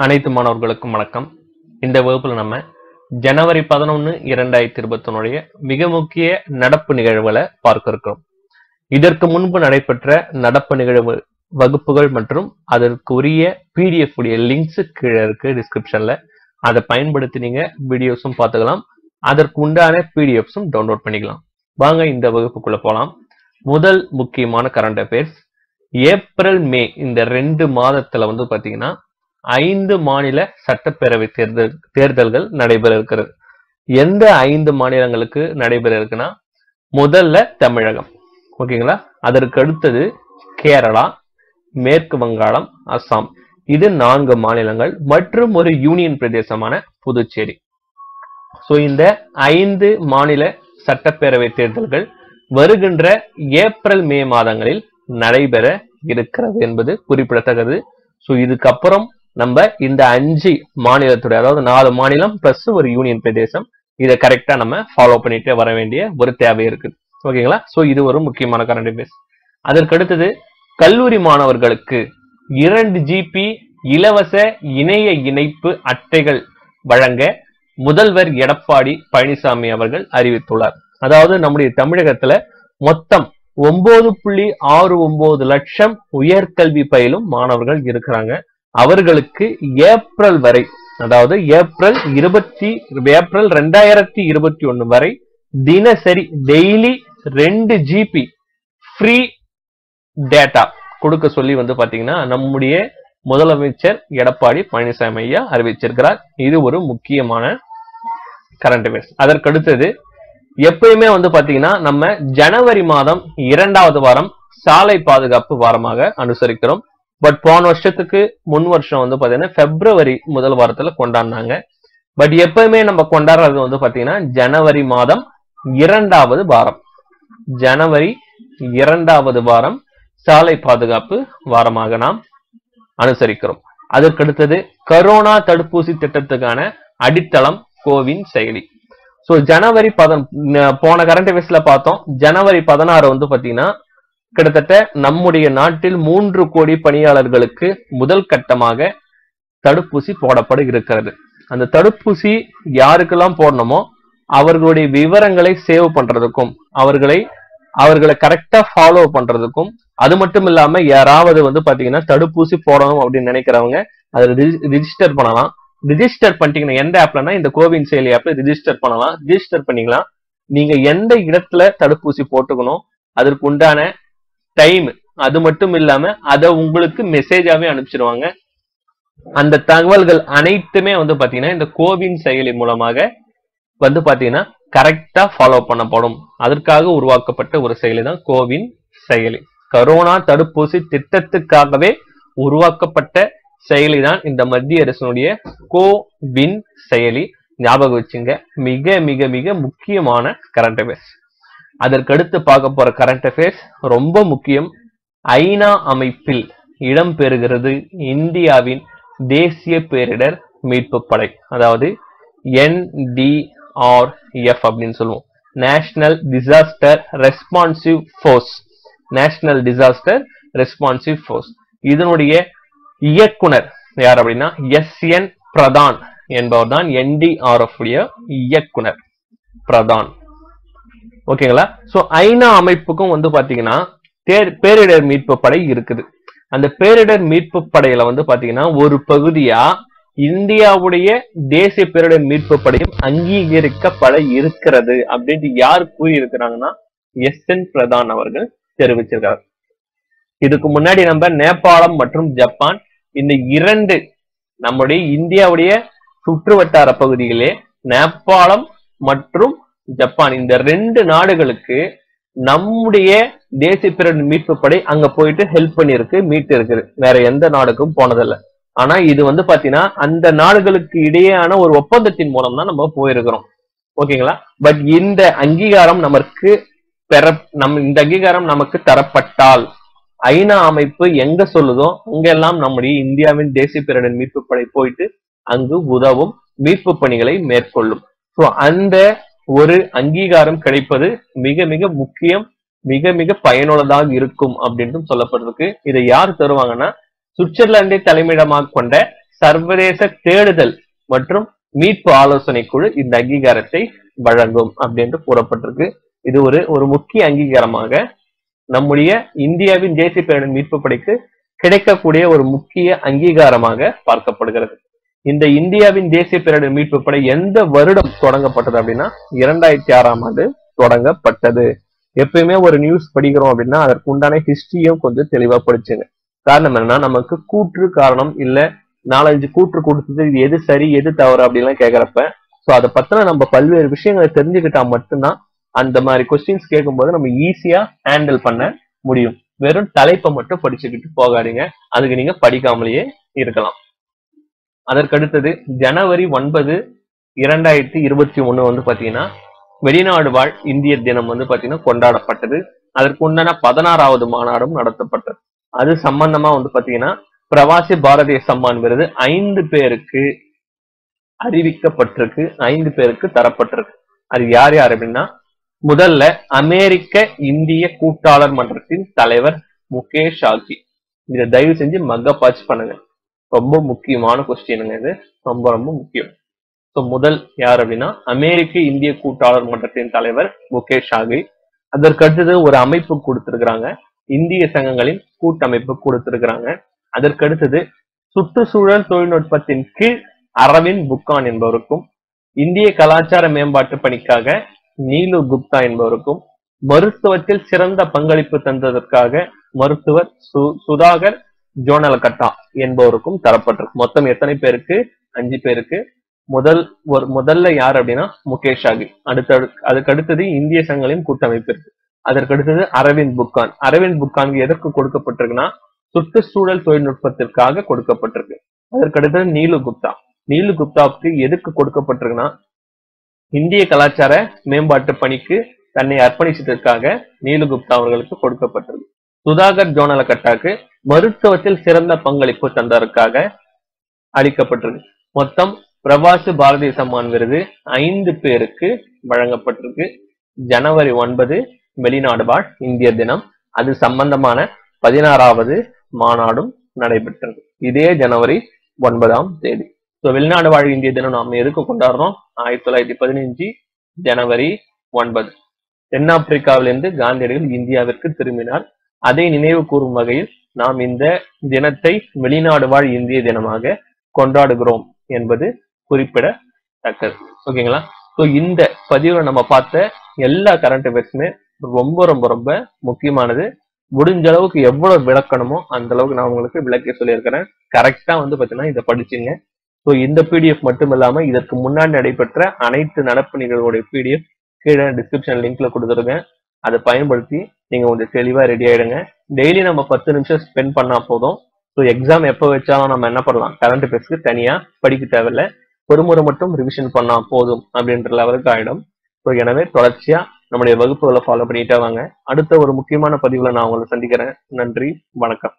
அனைத்து மாணவர்களுக்கும் வணக்கம். இந்த வகுப்புல நம்ம ஜனவரி 11, 2021 மிக முக்கிய நடப்பு நிகழ்வுகளை பார்க்க இருக்கிறோம். இதற்கு முன்பு நடைபெற்ற நடப்பு நிகழ்வு வகுப்புகள் மற்றும் அதற்கு உரிய PDF உடைய லிங்க்ஸ் கீழே இருக்கு டிஸ்கிரிப்ஷன்ல. அதை பயன்படுத்தி நீங்க வீடியோஸும் பார்த்துக்கலாம், அதற்கு உண்டான PDFஸும் டவுன்லோட் பண்ணிக்கலாம். வாங்க இந்த வகுப்புக்குள்ள போலாம். முதல் முக்கியமான கரண்ட் அஃபேர்ஸ், ஏப்ரல் மே இந்த 2 மாதத்துல பாத்தீங்கன்னா 5 மாநில சட்டப்பேரவை தேர்தல்கள் நடைபெற இருக்கிறது. எந்த 5 மாநிலங்களுக்கு நடைபெற இருக்குன்னா, முதல்ல தமிழகம், ஓகேங்களா. அதற்கு அடுத்தது கேரளா, மேற்கு வங்காளம், அஸ்ஸாம். இது 4 மாநிலங்கள் மற்றும் ஒரு யூனியன் பிரதேசமான புதுச்சேரி. சோ இந்த 5 மாநில சட்டப்பேரவை தேர்தல்கள் வருகின்ற ஏப்ரல் மே மாதங்களில் நடைபெற இருக்கிறது என்பது குறிப்பிடத்தக்கது. சோ இதுக்கப்புறம் நம்ம இந்த 5 மாநிலத்துடைய, அதாவது 4 மாநிலம் பிளஸ் ஒரு யூனியன் பிரதேசம், இதை கரெக்டா நம்ம ஃபாலோ பண்ணிட்டு வர வேண்டிய ஒரு தேவை இருக்கு, ஓகேங்களா. சோ இது ஒரு முக்கியமான கரண்ட் அஃபேர்ஸ். அதற்கு அடுத்தது, கல்லூரி மாணவர்களுக்கு 2 GB இலவச இணைய இணைப்பு அட்டைகள் வழங்க முதல்வர் எடப்பாடி பழனிசாமி அவர்கள் அறிவித்துள்ளார். அதாவது நம்முடைய தமிழகத்துல மொத்தம் 9.69 லட்சம் உயர்கல்வி பயிலும் மாணவர்கள் இருக்கிறாங்க. அவர்களுக்கு ஏப்ரல் வரை, அதாவது ஏப்ரல் 2021 வரை தினசரி டெய்லி 2 GB ஃப்ரீ டேட்டா கொடுக்க சொல்லி பாத்தீங்கன்னா நம்முடைய முதலமைச்சர் எடப்பாடி பழனிசாமி ஐயா அறிவிச்சிருக்கிறார். இது ஒரு முக்கியமான கரண்ட் அஃபேர்ஸ். அதற்கு அடுத்தது, எப்பயுமே பாத்தீங்கன்னா நம்ம ஜனவரி மாதம் 2வது வாரம் சாலை பாதுகாப்பு வாரமாக அனுசரிக்கிறோம். பட் போன வருஷத்துக்கு முன் வருஷம் பாத்தீங்கன்னா பிப்ரவரி முதல் வாரத்துல கொண்டாடினாங்க. பட் எப்பவுமே நம்ம கொண்டாடுறது பாத்தீங்கன்னா ஜனவரி மாதம் 2வது வாரம், ஜனவரி 2வது வாரம் சாலை பாதுகாப்பு வாரமாக நாம் அனுசரிக்கிறோம். அதற்கு அடுத்தது, கரோனா தடுப்பூசி திட்டத்துக்கான அடித்தளம் கோவின் செயலி. சோ ஜனவரி போன கரண்ட் அஃபேர்ஸ்ல பார்த்தோம். ஜனவரி 16 பாத்தீங்கன்னா கிட்டத்தட்ட நம்முடைய நாட்டில் 3 கோடி பணியாளர்களுக்கு முதல் கட்டமாக தடுப்பூசி போடப்பட இருக்கிறது. அந்த தடுப்பூசி யாருக்கெல்லாம் போடணுமோ அவர்களுடைய விவரங்களை சேவ் பண்றதுக்கும் அவர்களை கரெக்டா ஃபாலோ பண்றதுக்கும், அது மட்டும் இல்லாம யாராவது பாத்தீங்கன்னா தடுப்பூசி போடணும் அப்படின்னு நினைக்கிறவங்க அதை ரிஜிஸ்டர் பண்ணலாம். ரிஜிஸ்டர் பண்ணிட்டீங்கன்னா எந்த ஆப்லன்னா இந்த கோவின் செயலி ஆப்ல ரிஜிஸ்டர் பண்ணலாம். ரிஜிஸ்டர் பண்ணிக்கலாம். நீங்க எந்த இடத்துல தடுப்பூசி போட்டுக்கணும், அதற்கு உண்டான டைம், அது மட்டும் இல்லாம அதை உங்களுக்கு மெசேஜாவே அனுப்பிச்சிருவாங்க. அந்த தகவல்கள் அனைத்துமே பாத்தீங்கன்னா இந்த கோவின் செயலி மூலமாக பாத்தீங்கன்னா கரெக்டா ஃபாலோ பண்ணப்படும். அதற்காக உருவாக்கப்பட்ட ஒரு செயலி தான் கோவின் செயலி. கரோனா தடுப்பூசி திட்டத்துக்காகவே உருவாக்கப்பட்ட செயலி தான் இந்த மத்திய அரசினுடைய கோவின் செயலி. ஞாபகம் வச்சுங்க, மிக மிக மிக முக்கியமான கரண்ட் அஃபேர்ஸ். அதற்கு அடுத்து பார்க்க போற கரண்ட் அஃபேர்ஸ் ரொம்ப முக்கியம். ஐநா அமைப்பில் இடம் பெறுகிறது இந்தியாவின் தேசிய பேரிடர் மீட்பு படை, அதாவது NDRF அப்படின்னு சொல்லுவோம், national disaster responsive force. National disaster responsive force இதனுடைய இயக்குனர் யார் அப்படின்னா SN பிரதான் என்பவர் தான் NDRF உடைய இயக்குனர் பிரதான், ஓகேங்களா. சோ ஐநா அமைப்புக்கும் பாத்தீங்கன்னா பேரிடர் மீட்பு படை இருக்குது. அந்த பேரிடர் மீட்பு படையில பாத்தீங்கன்னா ஒரு பகுதியா இந்தியாவுடைய தேசிய பேரிடர் மீட்பு படையும் அங்கீகரிக்கப்பட இருக்கிறது அப்படின்ட்டு யார் கூறி இருக்கிறாங்கன்னா SN பிரதான் அவர்கள் தெரிவிச்சிருக்கார். இதுக்கு முன்னாடி நம்ம நேபாளம் மற்றும் ஜப்பான், இந்த 2 நம்முடைய இந்தியாவுடைய சுற்று வட்டார பகுதிகளே நேபாளம் மற்றும் ஜப்பான், இந்த 2 நாடுகளுக்கு நம்முடைய தேசிய பேரிடர் மீட்பு படை அங்க போயிட்டு ஹெல்ப் பண்ணிருக்கு, மீட்டு இருக்குது. வேற எந்த நாடுக்கும் போனதில்லை. ஆனா இது பாத்தீங்கன்னா அந்த நாடுகளுக்கு இடையேயான ஒரு ஒப்பந்தத்தின் மூலம் தான் நம்ம போயிருக்கிறோம், ஓகேங்களா. பட் இந்த அங்கீகாரம் இந்த அங்கீகாரம் நமக்கு தரப்பட்டால் ஐநா அமைப்பு எங்க சொல்லுதோ அங்கெல்லாம் நம்முடைய இந்தியாவின் தேசிய பேரிடர் மீட்பு படை போயிட்டு அங்கு உதவும், மீட்பு பணிகளை மேற்கொள்ளும். சோ அந்த ஒரு அங்கீகாரம் கிடைப்பது மிக மிக முக்கியம், மிக மிக பயனுள்ளதாக இருக்கும் அப்படின்னு சொல்லப்பட்டிருக்கு. இதை யார் தருவாங்கன்னா சுவிட்சர்லாந்தை தலைமையிடமாக கொண்ட சர்வதேச தேடுதல் மற்றும் மீட்பு ஆலோசனை குழு இந்த அங்கீகாரத்தை வழங்கும் அப்படின்னு கூறப்பட்டிருக்கு. இது ஒரு முக்கிய அங்கீகாரமாக நம்முடைய இந்தியாவின் தேசிய பேரிடர் மீட்பு படைக்கு கிடைக்கக்கூடிய ஒரு முக்கிய அங்கீகாரமாக பார்க்கப்படுகிறது. இந்த இந்தியாவின் தேசிய பேரிடர் மீட்பு படை எந்த வருடம் தொடங்கப்பட்டது அப்படின்னா 2006ஆம் ஆண்டு தொடங்கப்பட்டது. எப்பயுமே ஒரு நியூஸ் படிக்கிறோம் அப்படின்னா அதற்கு உண்டான ஹிஸ்டரியும் கொஞ்சம் தெளிவா படிச்சுங்க. காரணம் என்னன்னா, நமக்கு கூற்று காரணம் இல்ல 4-5 கூற்று கொடுத்தது இது எது சரி எது தவறு அப்படின்லாம் கேட்கிறப்ப சோ அதை பத்தின நம்ம பல்வேறு விஷயங்களை தெரிஞ்சுக்கிட்டா மட்டும்தான் அந்த மாதிரி கொஸ்டின்ஸ் கேட்கும்போது நம்ம ஈஸியா ஹேண்டில் பண்ண முடியும். வெறும் தலைப்பை மட்டும் படிச்சுக்கிட்டு போகாதீங்க, அதுக்கு நீங்க படிக்காமலேயே இருக்கலாம். அதற்கடுத்தது ஜனவரி 9, 2021 வந்து பாத்தீங்கன்னா வெளிநாடு வாழ் இந்திய தினம் வந்து பாத்தீங்கன்னா கொண்டாடப்பட்டது. அதற்கு உண்டான 16வது மாநாடும் நடத்தப்பட்டது. அது சம்பந்தமா வந்து பாத்தீங்கன்னா பிரவாசி பாரதிய சம்மான் விருது 5 பேருக்கு அறிவிக்கப்பட்டிருக்கு, 5 பேருக்கு தரப்பட்டிருக்கு. அது யார் யார் அப்படின்னா, முதல்ல அமெரிக்க இந்திய கூட்டாளர் மன்றத்தின் தலைவர் முகேஷ் ஆகி. இதை தயவு செஞ்சு மகப்பாச் பண்ணுங்க, ரொம்ப முக்கியமான கொஸ்டினுங்க இது, ரொம்ப ரொம்ப முக்கியம். ஸோ முதல் யார் அப்படின்னா அமெரிக்க இந்திய கூட்டாளர் மன்றத்தின் தலைவர் முகேஷ் ஆகி. அதற்கு அடுத்தது ஒரு அமைப்பு கொடுத்திருக்கிறாங்க, இந்திய சங்கங்களின் கூட்டமைப்பு கொடுத்திருக்கிறாங்க. அதற்கடுத்தது சுற்றுச்சூழல் தொழில்நுட்பத்தின் கீழ் அரவிந்த் புக்கான் என்பவருக்கும், இந்திய கலாச்சார மேம்பாட்டு பணிக்காக நீலு குப்தா என்பவருக்கும், மருத்துவத்தில் சிறந்த பங்களிப்பு தந்ததற்காக மருத்துவர் சுதாகர் ஜோனலகட்டா என்பவருக்கும் தரப்பட்டிருக்கு. மொத்தம் எத்தனை பேருக்கு? 5 பேருக்கு. முதல்ல யார் அப்படின்னா முகேஷ் ஆகி. அதுக்கு அடுத்தது இந்திய சங்கங்களின் கூட்டமைப்பு இருக்கு. அதற்கடுத்தது அரவிந்த் புக்கான். அரவிந்த் புக்கான் எதற்கு கொடுக்கப்பட்டிருக்குன்னா சுற்றுச்சூழல் தொழில்நுட்பத்திற்காக கொடுக்கப்பட்டிருக்கு. அதற்கடுத்தது நீலு குப்தா. நீலு குப்தாவுக்கு எதுக்கு கொடுக்கப்பட்டிருக்குன்னா இந்திய கலாச்சார மேம்பாட்டு பணிக்கு தன்னை அர்ப்பணிச்சதற்காக நீலு குப்தா அவர்களுக்கு கொடுக்கப்பட்டிருக்கு. சுதாகர் ஜோனலகட்டாக்கு மருத்துவத்தில் சிறந்த பங்களிப்பு தந்ததற்காக அளிக்கப்பட்டிருக்கு. மொத்தம் பிரவாசி பாரதிய சம்மான் விருது 5 பேருக்கு வழங்கப்பட்டிருக்கு. ஜனவரி 9 வெளிநாடு வாழ் இந்திய தினம், அது சம்பந்தமான 16வது மாநாடும் நடைபெற்றது இதே ஜனவரி 9ஆம் தேதி. வெளிநாடு வாழ் இந்திய தினம் நாம் எதுக்கு கொண்டாடுறோம்? 1915 ஜனவரி 9 தென்னாப்பிரிக்காவிலிருந்து காந்தியடிகள் இந்தியாவிற்கு திரும்பினார். அதை நினைவு கூறும் வகையில் நாம் இந்த தினத்தை வெளிநாடு வாழ் இந்திய தினமாக கொண்டாடுகிறோம் என்பது குறிப்பிடத்தக்கது. ஓகேங்களா? ஸோ இந்த பதிவுல நம்ம பார்த்த எல்லா கரண்ட் அஃபேர்ஸுமே ரொம்ப ரொம்ப ரொம்ப முக்கியமானது. முடிஞ்ச அளவுக்கு எவ்வளவு விளக்கணுமோ அந்த அளவுக்கு நான் உங்களுக்கு விளக்கி சொல்லியிருக்கிறேன். கரெக்டா வந்து பாத்தீங்கன்னா இதை படிச்சுங்க. ஸோ இந்த பிடிஎஃப் மட்டும் இல்லாம இதற்கு முன்னாடி நடைபெற்ற அனைத்து நடப்பு நிகழ்வுடைய பிடிஎஃப் கீழே டிஸ்கிரிப்ஷன் லிங்க்ல கொடுத்துருக்கேன். அதை பயன்படுத்தி நீங்க கொஞ்சம் தெளிவா ரெடி ஆயிடுங்க. டெய்லி நம்ம 10 நிமிஷம் ஸ்பெண்ட் பண்ணா போதும். ஸோ எக்ஸாம் எப்போ வச்சாலும் நம்ம என்ன பண்ணலாம், கரண்ட் அஃபேர்ஸ்க்கு தனியா படிக்க தேவையில்லை, ஒரு முறை மட்டும் ரிவிஷன் பண்ணா போதும் அப்படின்ற லெவலுக்கு ஆயிடும். ஸோ எனவே தொடர்ச்சியா நம்முடைய வகுப்புகளை ஃபாலோ பண்ணிட்டே வாங்க. அடுத்த ஒரு முக்கியமான பதிவுல நான் உங்களை சந்திக்கிறேன். நன்றி, வணக்கம்.